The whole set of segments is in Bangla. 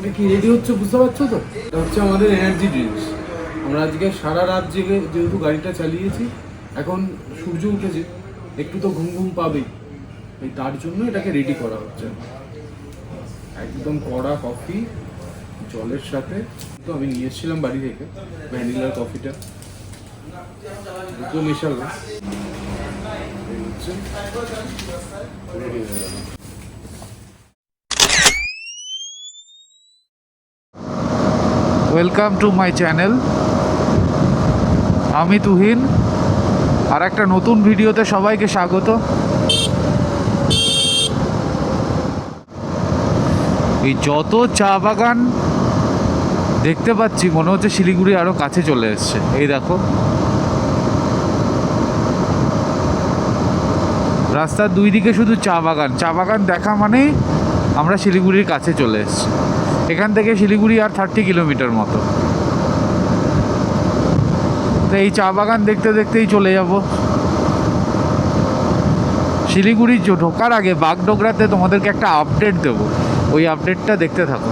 এটা কি রেডি হচ্ছে বুঝতে পারছো তো? এটা হচ্ছে আমাদের এনার্জি ড্রিঙ্কস। আমরা আজকে সারা রাত জেগে যেহেতু গাড়িটা চালিয়েছি, এখন সূর্য উঠেছে, একটু তো ঘুম ঘুম পাবেই, তার জন্য এটাকে রেডি করা হচ্ছে। একদম কড়া কফি জলের সাথে, তো আমি নিয়ে এসেছিলাম বাড়ি থেকে ভ্যানিলার কফিটা, দুটো মেশাবো, রেডি হয়ে গেল। Welcome to my channel. আমি তুহিন, আর একটা নতুন ভিডিওতে সবাইকে স্বাগত। এই যত চা বাগান দেখতে পাচ্ছি মনে হচ্ছে শিলিগুড়ি আরও কাছে চলে এসছে। এই দেখো, রাস্তার দুই দিকে শুধু চা বাগান। চা বাগান দেখা মানেই আমরা শিলিগুড়ির কাছে চলে এসছি। এখান থেকে শিলিগুড়ি আর 30 কিলোমিটার মতো। তো এই চা বাগান দেখতে দেখতেই চলে যাব শিলিগুড়ি। ঢোকার আগে বাগডোগরাতে তোমাদেরকে একটা আপডেট দেবো, ওই আপডেটটা দেখতে থাকো।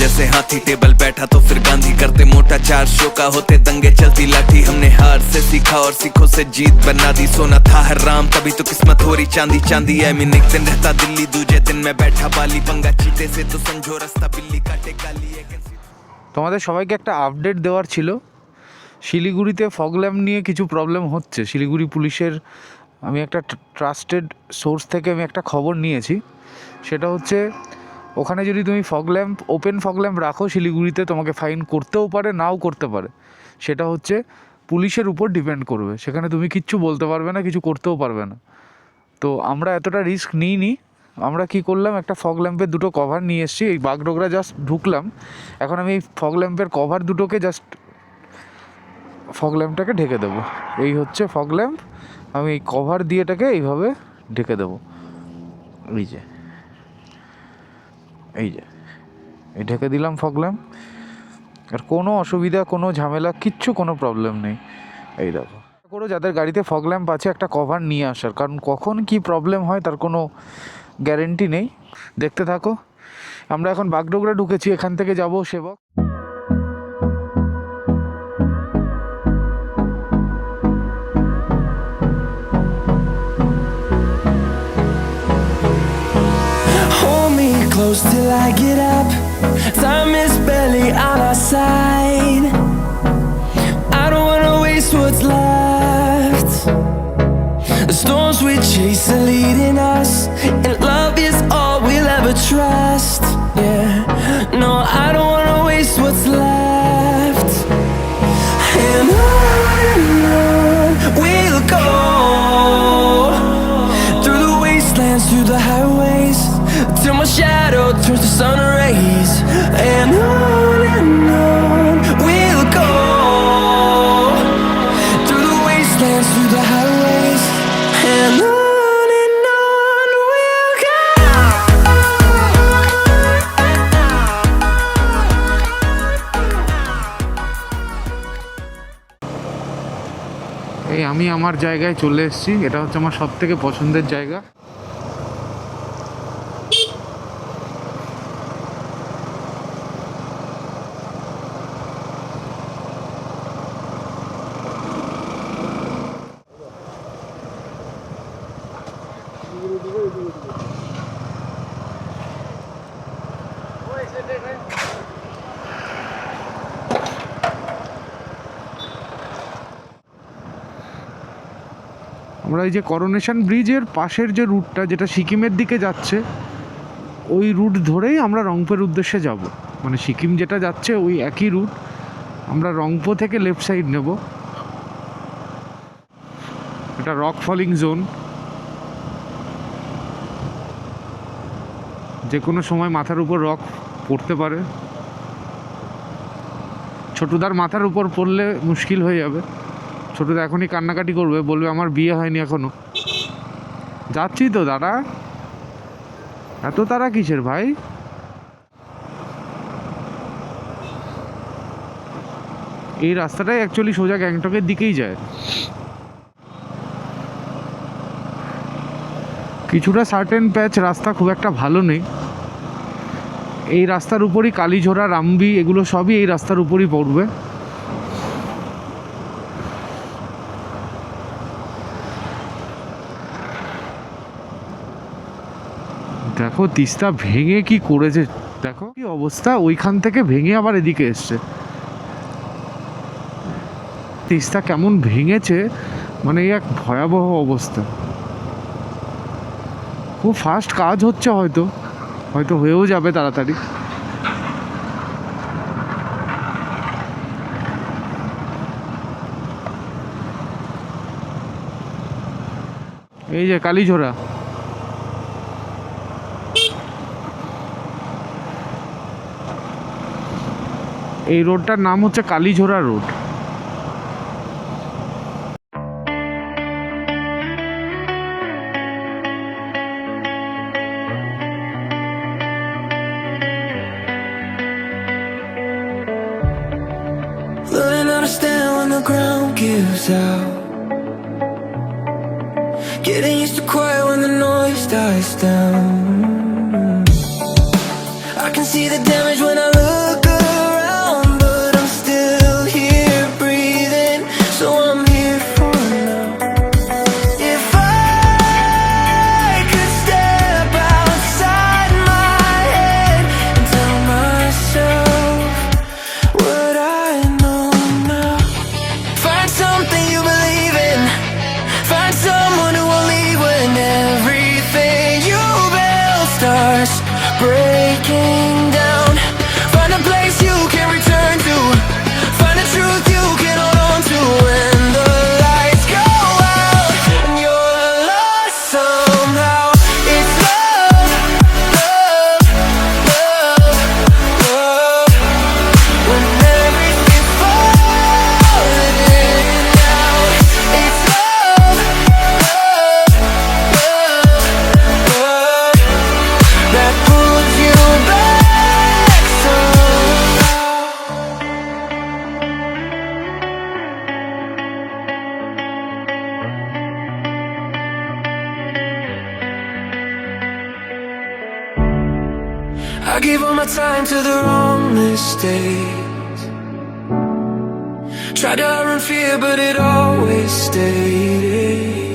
जैसे हाथी टेबल बैठा तो फिर गांधी करते मोटा 4 शो का होते दंगे चलती लाठी। हमने हार से सीखा और सीखों से जीत बना दी। सोना था हर राम तभी तो किस्मत हो रही चांदी चांदी। आई मीन एक दिन रहता दिल्ली दूजे दिन में बैठा बाली। पंगा चीते से तो समझो रास्ता बिल्ली काटे काली। তোমাদের সবাইকে একটা আপডেট দেওয়ার ছিল। শিলিগুড়িতে ফগ ল্যাম্প নিয়ে কিছু প্রবলেম হচ্ছে। শিলিগুড়ি পুলিশের আমি একটা ট্রাস্টেড সোর্স থেকে আমি একটা খবর নিয়েছি। সেটা হচ্ছে ওখানে যদি তুমি ওপেন ফগ ল্যাম্প রাখো শিলিগুড়িতে তোমাকে ফাইন করতেও পারে, নাও করতে পারে। সেটা হচ্ছে পুলিশের উপর ডিপেন্ড করবে। সেখানে তুমি কিচ্ছু বলতে পারবে না, কিছু করতেও পারবে না। তো আমরা এতটা রিস্ক নিইনি। আমরা কি করলাম, একটা ফগ ল্যাম্পের দুটো কভার নিয়ে এসেছি। এই বাগডোগরা জাস্ট ঢুকলাম, এখন আমি এই ফগ ল্যাম্পের কভার দুটোকে জাস্ট ফগ ল্যাম্পটাকে ঢেকে দেবো। এই হচ্ছে ফগ ল্যাম্প, আমি এই কভার দিয়ে এটাকে এইভাবে ঢেকে দেবো। এই যে এই ঢেকে দিলাম ফগ ল্যাম্প। আর কোনো অসুবিধা, কোনো ঝামেলা, কিচ্ছু কোনো প্রবলেম নেই। এই দেখো, করো যাদের গাড়িতে ফগ ল্যাম্প আছে একটা কভার নিয়ে আসার, কারণ কখন কি প্রবলেম হয় তার কোনো গ্যারেন্টি নেই। দেখতে থাকো। আমরা এখন বাগডোগরা ঢুকেছি, এখান থেকে যাব সেবক। Close till I get up. Time is barely on our side. I don't wanna waste what's left. The storms we chase are leading us, and love is all we'll ever trust. Yeah, no, I don't wanna waste what's left. And on we'll go, through the wastelands, through the highways, till my shadow turns to sun rays. And on we'll go, through the wastelands, through the highways. And on we'll go. এই আমি আমার জায়গায় চলে এসেছি। এটা হচ্ছে আমার সব থেকে পছন্দের জায়গা। আমরা এই যে করোনেশন ব্রিজের পাশের যে রুটটা, যেটা সিকিমের দিকে যাচ্ছে, ওই রুট ধরেই আমরা রংপুরের উদ্দেশ্যে যাব। মানে সিকিম যেটা যাচ্ছে ওই একই রুট। আমরা রংপুর থেকে লেফট সাইড নেব। এটা রক ফলিং জোন। যে কোনো সময় মাথার উপর রক পড়তে পারে। ছোটুদার মাথার উপর পড়লে মুশকিল হয়ে যাবে। ছোটুদা এখনই কান্নাকাটি করবে, বলবে আমার বিয়ে হয়নি এখনো। যাচ্ছি তো দাদা, এত তারা কিসের ভাই? এই রাস্তাটাই অ্যাকচুয়ালি সোজা গ্যাংটকের দিকেই যায়। কিছুটা সার্টেন প্যাচ রাস্তা খুব একটা ভালো নেই। এই রাস্তার উপরই কালীঝোড়া, রামবি এগুলো সবই এই রাস্তার উপরই পড়বে। দেখো তিস্তা ভেঙে কি করেছে, দেখো কি অবস্থা, ওইখান থেকে ভেঙে আবার এদিকে এসছে। তিস্তা কেমন ভেঙেছে, মানে এক ভয়াবহ অবস্থা। খুব ফাস্ট কাজ হচ্ছে, হয়তো হয়তো হয়েও যাবে তাড়াতাড়ি। এই যে কালীঝোড়া, এই রোডটার নাম হচ্ছে Kalijhora road. Learning how to stand when the ground gives out. Getting used to quiet when the noise dies down. I can see the damage when I look around, but I'm still here breathing, so I'm here for now. If I could step outside my head and tell myself what I know now. Find something you believe in. Find someone who will leave when everything you build starts breaking down. Find a place you can return to. Find a truth you can hold on to when the lights go out and you're lost somehow. It's love, love, love, love. When everything's falling in and out. It's love, love, love, love that pulls you back somehow. I gave all my time to the wrong mistakes. Tried to run fear, but it always stayed.